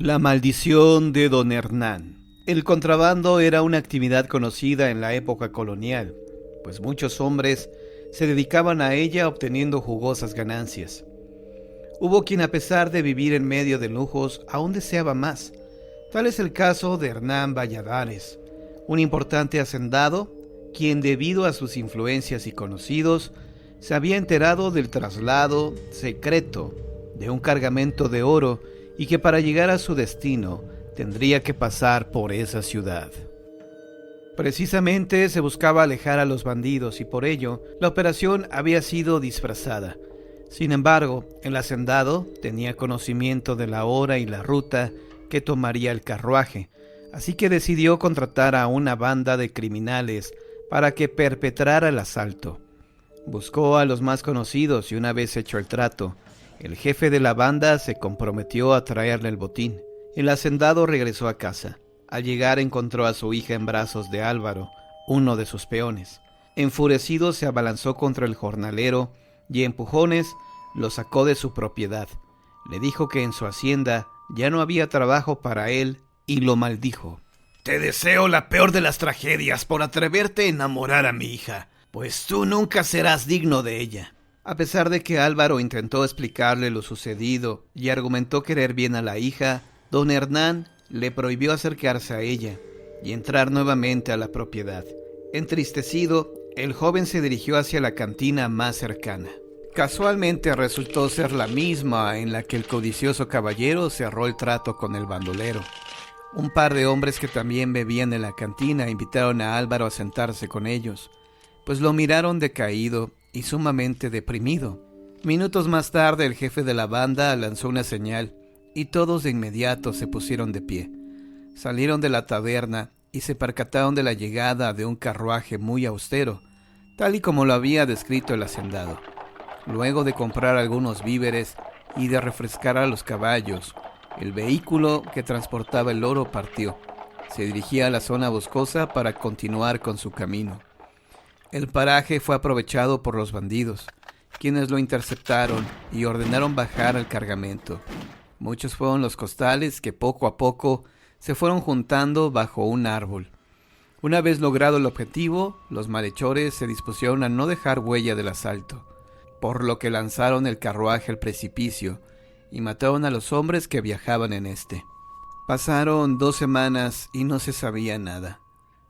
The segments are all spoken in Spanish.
La maldición de Don Hernán. El contrabando era una actividad conocida en la época colonial, pues muchos hombres se dedicaban a ella obteniendo jugosas ganancias. Hubo quien, a pesar de vivir en medio de lujos, aún deseaba más. Tal es el caso de Hernán Valladares, un importante hacendado, quien debido a sus influencias y conocidos, se había enterado del traslado secreto de un cargamento de oro y que para llegar a su destino tendría que pasar por esa ciudad. Precisamente se buscaba alejar a los bandidos y por ello la operación había sido disfrazada. Sin embargo, el hacendado tenía conocimiento de la hora y la ruta que tomaría el carruaje, así que decidió contratar a una banda de criminales para que perpetrara el asalto. Buscó a los más conocidos y una vez hecho el trato, el jefe de la banda se comprometió a traerle el botín. El hacendado regresó a casa. Al llegar encontró a su hija en brazos de Álvaro, uno de sus peones. Enfurecido se abalanzó contra el jornalero y a empujones lo sacó de su propiedad. Le dijo que en su hacienda ya no había trabajo para él y lo maldijo. Te deseo la peor de las tragedias por atreverte a enamorar a mi hija, pues tú nunca serás digno de ella. A pesar de que Álvaro intentó explicarle lo sucedido y argumentó querer bien a la hija, don Hernán le prohibió acercarse a ella y entrar nuevamente a la propiedad. Entristecido, el joven se dirigió hacia la cantina más cercana. Casualmente resultó ser la misma en la que el codicioso caballero cerró el trato con el bandolero. Un par de hombres que también bebían en la cantina invitaron a Álvaro a sentarse con ellos, pues lo miraron decaído y sumamente deprimido. Minutos más tarde el jefe de la banda lanzó una señal y todos de inmediato se pusieron de pie. Salieron de la taberna y se percataron de la llegada de un carruaje muy austero, tal y como lo había descrito el hacendado. Luego de comprar algunos víveres y de refrescar a los caballos, el vehículo que transportaba el oro partió. Se dirigía a la zona boscosa para continuar con su camino. El paraje fue aprovechado por los bandidos, quienes lo interceptaron y ordenaron bajar el cargamento. Muchos fueron los costales que poco a poco se fueron juntando bajo un árbol. Una vez logrado el objetivo, los malhechores se dispusieron a no dejar huella del asalto, por lo que lanzaron el carruaje al precipicio y mataron a los hombres que viajaban en este. Pasaron 2 semanas y no se sabía nada,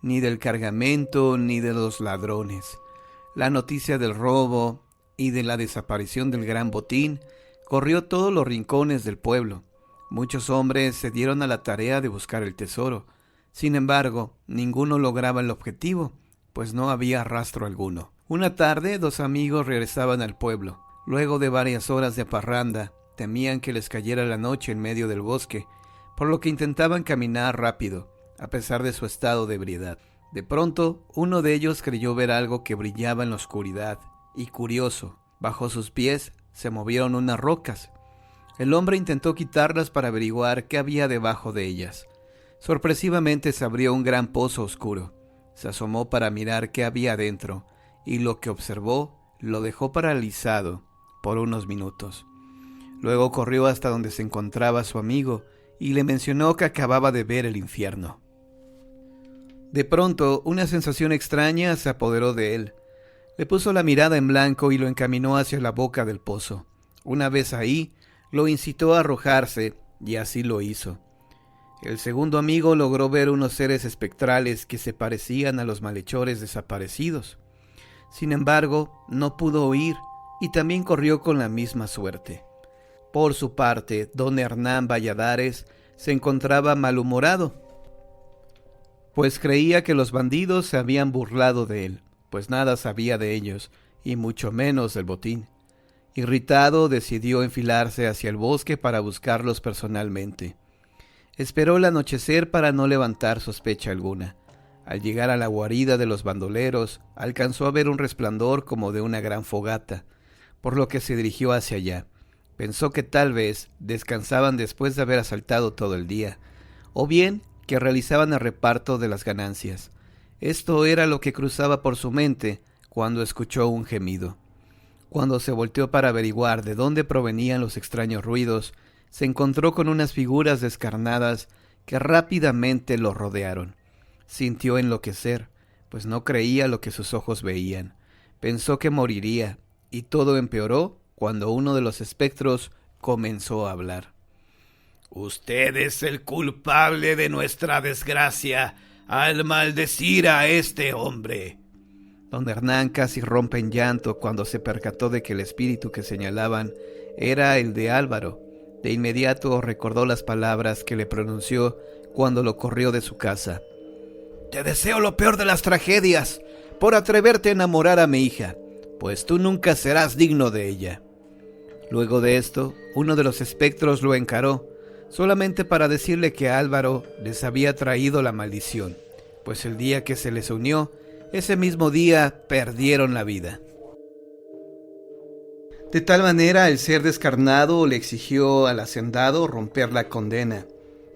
ni del cargamento ni de los ladrones. La noticia del robo y de la desaparición del gran botín corrió todos los rincones del pueblo. Muchos hombres se dieron a la tarea de buscar el tesoro. Sin embargo, ninguno lograba el objetivo, pues no había rastro alguno. Una tarde, 2 amigos regresaban al pueblo. Luego de varias horas de parranda, temían que les cayera la noche en medio del bosque, por lo que intentaban caminar rápido, a pesar de su estado de ebriedad. De pronto, uno de ellos creyó ver algo que brillaba en la oscuridad, y curioso, bajo sus pies se movieron unas rocas. El hombre intentó quitarlas para averiguar qué había debajo de ellas. Sorpresivamente se abrió un gran pozo oscuro. Se asomó para mirar qué había dentro, y lo que observó lo dejó paralizado por unos minutos. Luego corrió hasta donde se encontraba su amigo y le mencionó que acababa de ver el infierno. De pronto, una sensación extraña se apoderó de él. Le puso la mirada en blanco y lo encaminó hacia la boca del pozo. Una vez ahí, lo incitó a arrojarse y así lo hizo. El segundo amigo logró ver unos seres espectrales que se parecían a los malhechores desaparecidos. Sin embargo, no pudo huir y también corrió con la misma suerte. Por su parte, don Hernán Valladares se encontraba malhumorado, pues creía que los bandidos se habían burlado de él, pues nada sabía de ellos, y mucho menos del botín. Irritado, decidió enfilarse hacia el bosque para buscarlos personalmente. Esperó el anochecer para no levantar sospecha alguna. Al llegar a la guarida de los bandoleros, alcanzó a ver un resplandor como de una gran fogata, por lo que se dirigió hacia allá. Pensó que tal vez descansaban después de haber asaltado todo el día, o bien que realizaban el reparto de las ganancias. Esto era lo que cruzaba por su mente cuando escuchó un gemido. Cuando se volteó para averiguar de dónde provenían los extraños ruidos, se encontró con unas figuras descarnadas que rápidamente lo rodearon. Sintió enloquecer, pues no creía lo que sus ojos veían. Pensó que moriría, y todo empeoró cuando uno de los espectros comenzó a hablar. Usted es el culpable de nuestra desgracia al maldecir a este hombre. Don Hernán casi rompe en llanto cuando se percató de que el espíritu que señalaban era el de Álvaro. De inmediato recordó las palabras que le pronunció cuando lo corrió de su casa. Te deseo lo peor de las tragedias por atreverte a enamorar a mi hija, pues tú nunca serás digno de ella. Luego de esto, uno de los espectros lo encaró, solamente para decirle que Álvaro les había traído la maldición, pues el día que se les unió, ese mismo día perdieron la vida. De tal manera, el ser descarnado le exigió al hacendado romper la condena,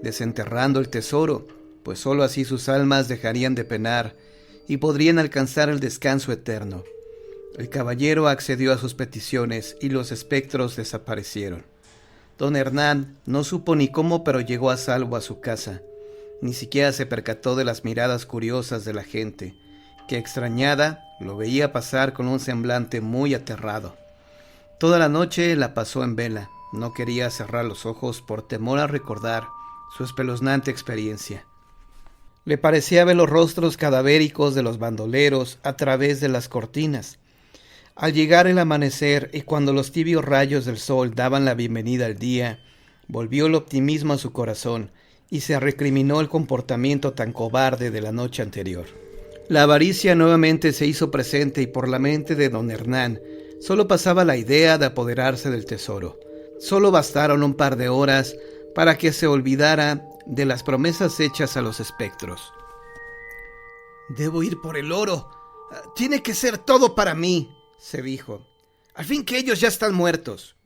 desenterrando el tesoro, pues sólo así sus almas dejarían de penar y podrían alcanzar el descanso eterno. El caballero accedió a sus peticiones y los espectros desaparecieron. Don Hernán no supo ni cómo, pero llegó a salvo a su casa. Ni siquiera se percató de las miradas curiosas de la gente, que extrañada lo veía pasar con un semblante muy aterrado. Toda la noche la pasó en vela. No quería cerrar los ojos por temor a recordar su espeluznante experiencia. Le parecía ver los rostros cadavéricos de los bandoleros a través de las cortinas. Al llegar el amanecer y cuando los tibios rayos del sol daban la bienvenida al día, volvió el optimismo a su corazón y se recriminó el comportamiento tan cobarde de la noche anterior. La avaricia nuevamente se hizo presente y por la mente de don Hernán solo pasaba la idea de apoderarse del tesoro. Solo bastaron un par de horas para que se olvidara de las promesas hechas a los espectros. Debo ir por el oro. Tiene que ser todo para mí, se dijo. Al fin que ellos ya están muertos.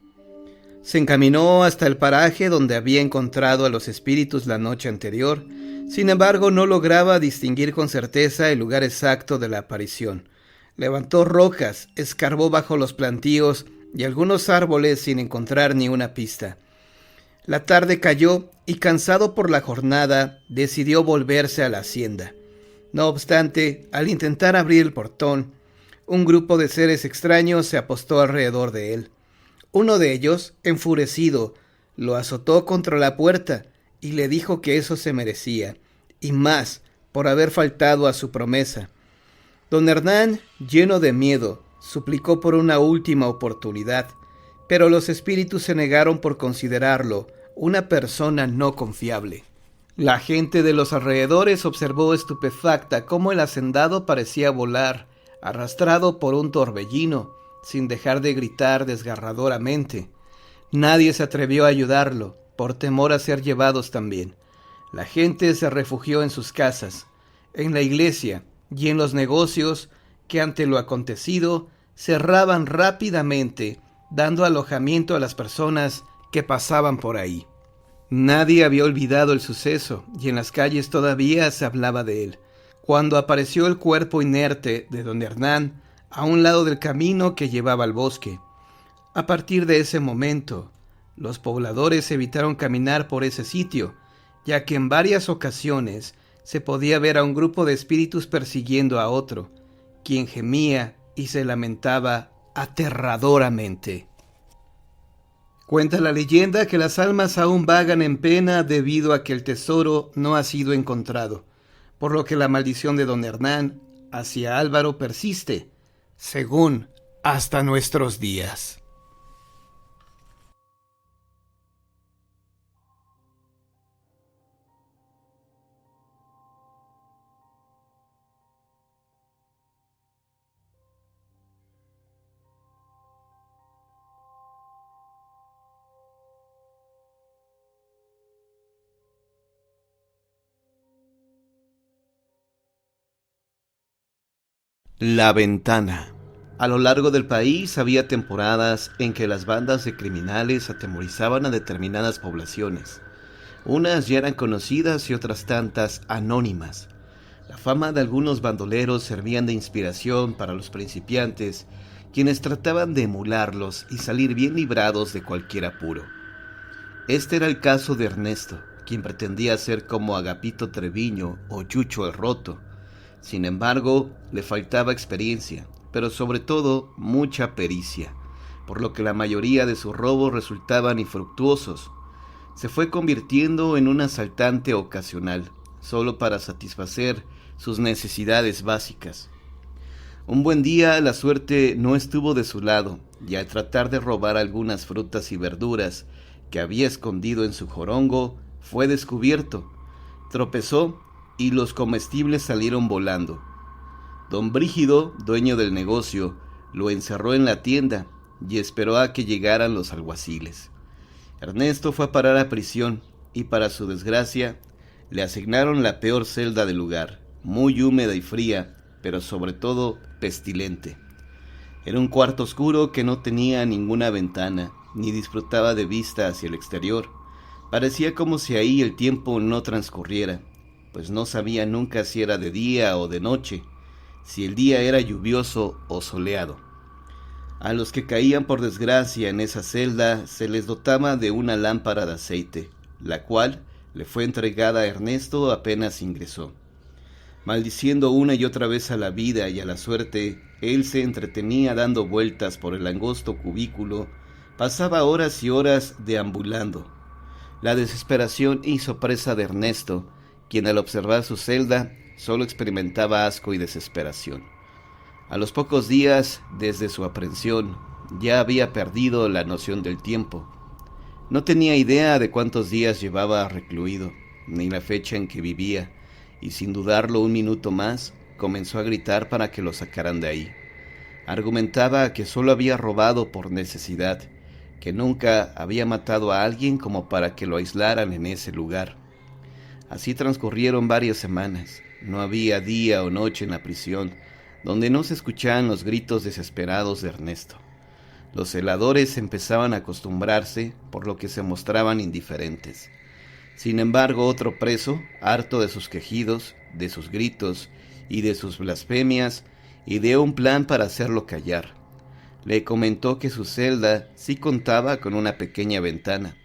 Se encaminó hasta el paraje donde había encontrado a los espíritus la noche anterior. Sin embargo, no lograba distinguir con certeza el lugar exacto de la aparición. Levantó rocas, escarbó bajo los plantíos y algunos árboles sin encontrar ni una pista. La tarde cayó y, cansado por la jornada, decidió volverse a la hacienda. No obstante, al intentar abrir el portón, un grupo de seres extraños se apostó alrededor de él. Uno de ellos, enfurecido, lo azotó contra la puerta y le dijo que eso se merecía, y más, por haber faltado a su promesa. Don Hernán, lleno de miedo, suplicó por una última oportunidad, pero los espíritus se negaron por considerarlo una persona no confiable. La gente de los alrededores observó estupefacta cómo el hacendado parecía volar, arrastrado por un torbellino, sin dejar de gritar desgarradoramente. Nadie se atrevió a ayudarlo, por temor a ser llevados también. La gente se refugió en sus casas, en la iglesia y en los negocios que ante lo acontecido cerraban rápidamente, dando alojamiento a las personas que pasaban por ahí. Nadie había olvidado el suceso y en las calles todavía se hablaba de él. Cuando apareció el cuerpo inerte de don Hernán a un lado del camino que llevaba al bosque. A partir de ese momento, los pobladores evitaron caminar por ese sitio, ya que en varias ocasiones se podía ver a un grupo de espíritus persiguiendo a otro, quien gemía y se lamentaba aterradoramente. Cuenta la leyenda que las almas aún vagan en pena debido a que el tesoro no ha sido encontrado, por lo que la maldición de don Hernán hacia Álvaro persiste, según hasta nuestros días. La ventana. A lo largo del país había temporadas en que las bandas de criminales atemorizaban a determinadas poblaciones. Unas ya eran conocidas y otras tantas anónimas. La fama de algunos bandoleros servían de inspiración para los principiantes, quienes trataban de emularlos y salir bien librados de cualquier apuro. Este era el caso de Ernesto, quien pretendía ser como Agapito Treviño o Chucho el Roto. Sin embargo, le faltaba experiencia, pero sobre todo mucha pericia, por lo que la mayoría de sus robos resultaban infructuosos. Se fue convirtiendo en un asaltante ocasional, solo para satisfacer sus necesidades básicas. Un buen día la suerte no estuvo de su lado, y al tratar de robar algunas frutas y verduras que había escondido en su jorongo, fue descubierto. Tropezó y los comestibles salieron volando. Don Brígido, dueño del negocio, lo encerró en la tienda y esperó a que llegaran los alguaciles. Ernesto fue a parar a prisión y, para su desgracia, le asignaron la peor celda del lugar, muy húmeda y fría, pero sobre todo pestilente. Era un cuarto oscuro que no tenía ninguna ventana, ni disfrutaba de vista hacia el exterior. Parecía como si ahí el tiempo no transcurriera, pues no sabía nunca si era de día o de noche, si el día era lluvioso o soleado. A los que caían por desgracia en esa celda se les dotaba de una lámpara de aceite, la cual le fue entregada a Ernesto apenas ingresó. Maldiciendo una y otra vez a la vida y a la suerte, él se entretenía dando vueltas por el angosto cubículo, pasaba horas y horas deambulando. La desesperación hizo presa de Ernesto, quien al observar su celda solo experimentaba asco y desesperación. A los pocos días desde su aprehensión, ya había perdido la noción del tiempo. No tenía idea de cuántos días llevaba recluido, ni la fecha en que vivía, y sin dudarlo un minuto más, comenzó a gritar para que lo sacaran de ahí. Argumentaba que solo había robado por necesidad, que nunca había matado a alguien como para que lo aislaran en ese lugar. Así transcurrieron varias semanas. No había día o noche en la prisión donde no se escuchaban los gritos desesperados de Ernesto. Los celadores empezaban a acostumbrarse, por lo que se mostraban indiferentes. Sin embargo, otro preso, harto de sus quejidos, de sus gritos y de sus blasfemias, ideó un plan para hacerlo callar. Le comentó que su celda sí contaba con una pequeña ventana,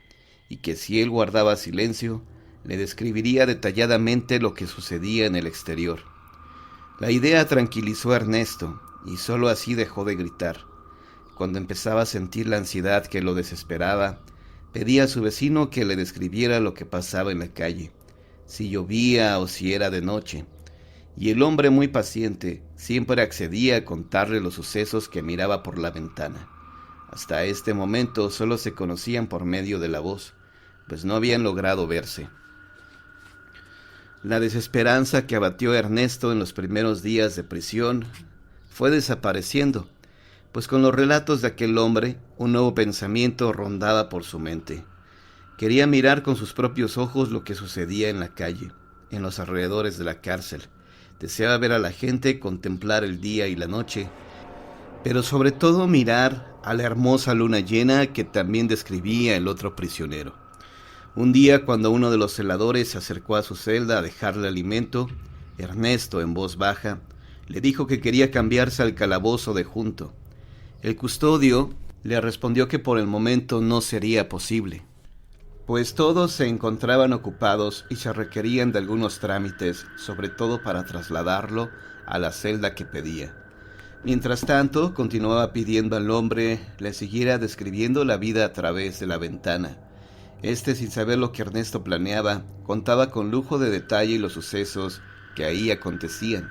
y que si él guardaba silencio, le describiría detalladamente lo que sucedía en el exterior. La idea tranquilizó a Ernesto, y solo así dejó de gritar. Cuando empezaba a sentir la ansiedad que lo desesperaba, pedía a su vecino que le describiera lo que pasaba en la calle, si llovía o si era de noche, y el hombre, muy paciente, siempre accedía a contarle los sucesos que miraba por la ventana. Hasta este momento solo se conocían por medio de la voz, pues no habían logrado verse. La desesperanza que abatió a Ernesto en los primeros días de prisión fue desapareciendo, pues con los relatos de aquel hombre, un nuevo pensamiento rondaba por su mente. Quería mirar con sus propios ojos lo que sucedía en la calle, en los alrededores de la cárcel. Deseaba ver a la gente, contemplar el día y la noche, pero sobre todo mirar a la hermosa luna llena que también describía el otro prisionero. Un día, cuando uno de los celadores se acercó a su celda a dejarle alimento, Ernesto, en voz baja, le dijo que quería cambiarse al calabozo de junto. El custodio le respondió que por el momento no sería posible, pues todos se encontraban ocupados y se requerían de algunos trámites, sobre todo para trasladarlo a la celda que pedía. Mientras tanto, continuaba pidiendo al hombre le siguiera describiendo la vida a través de la ventana. Sin saber lo que Ernesto planeaba, contaba con lujo de detalle los sucesos que ahí acontecían.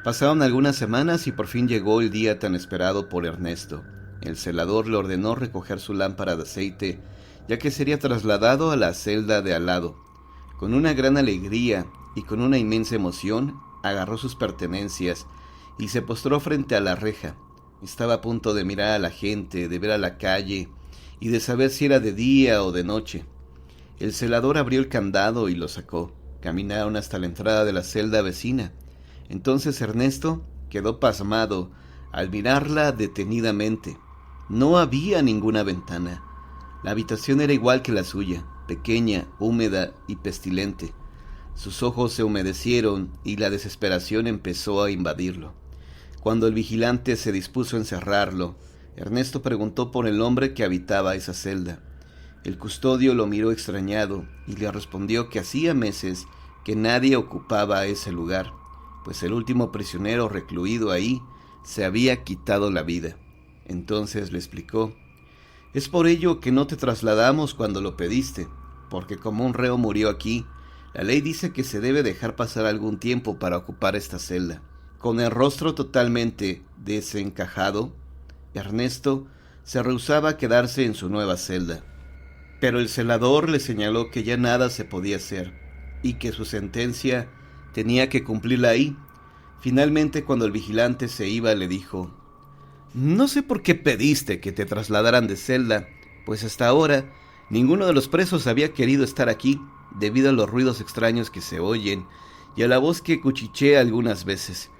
Pasaron algunas semanas y por fin llegó el día tan esperado por Ernesto. El celador le ordenó recoger su lámpara de aceite, ya que sería trasladado a la celda de al lado. Con una gran alegría y con una inmensa emoción, agarró sus pertenencias y se postró frente a la reja. Estaba a punto de mirar a la gente, de ver a la calle y de saber si era de día o de noche. El celador abrió el candado y lo sacó. Caminaron hasta la entrada de la celda vecina. Entonces Ernesto quedó pasmado al mirarla detenidamente. No había ninguna ventana. La habitación era igual que la suya, pequeña, húmeda y pestilente. Sus ojos se humedecieron y la desesperación empezó a invadirlo. Cuando el vigilante se dispuso a encerrarlo, Ernesto preguntó por el hombre que habitaba esa celda. El custodio lo miró extrañado y le respondió que hacía meses que nadie ocupaba ese lugar, pues el último prisionero recluido ahí se había quitado la vida. Entonces le explicó: es por ello que no te trasladamos cuando lo pediste, porque como un reo murió aquí, la ley dice que se debe dejar pasar algún tiempo para ocupar esta celda. Con el rostro totalmente desencajado, Ernesto se rehusaba a quedarse en su nueva celda. Pero el celador le señaló que ya nada se podía hacer y que su sentencia tenía que cumplirla ahí. Finalmente, cuando el vigilante se iba, le dijo: no sé por qué pediste que te trasladaran de celda, pues hasta ahora ninguno de los presos había querido estar aquí debido a los ruidos extraños que se oyen y a la voz que cuchichea algunas veces.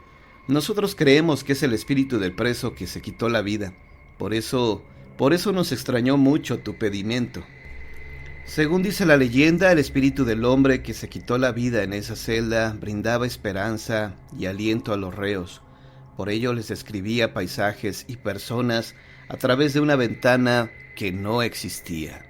Nosotros creemos que es el espíritu del preso que se quitó la vida. Por eso nos extrañó mucho tu pedimento. Según dice la leyenda, el espíritu del hombre que se quitó la vida en esa celda brindaba esperanza y aliento a los reos. Por ello les describía paisajes y personas a través de una ventana que no existía.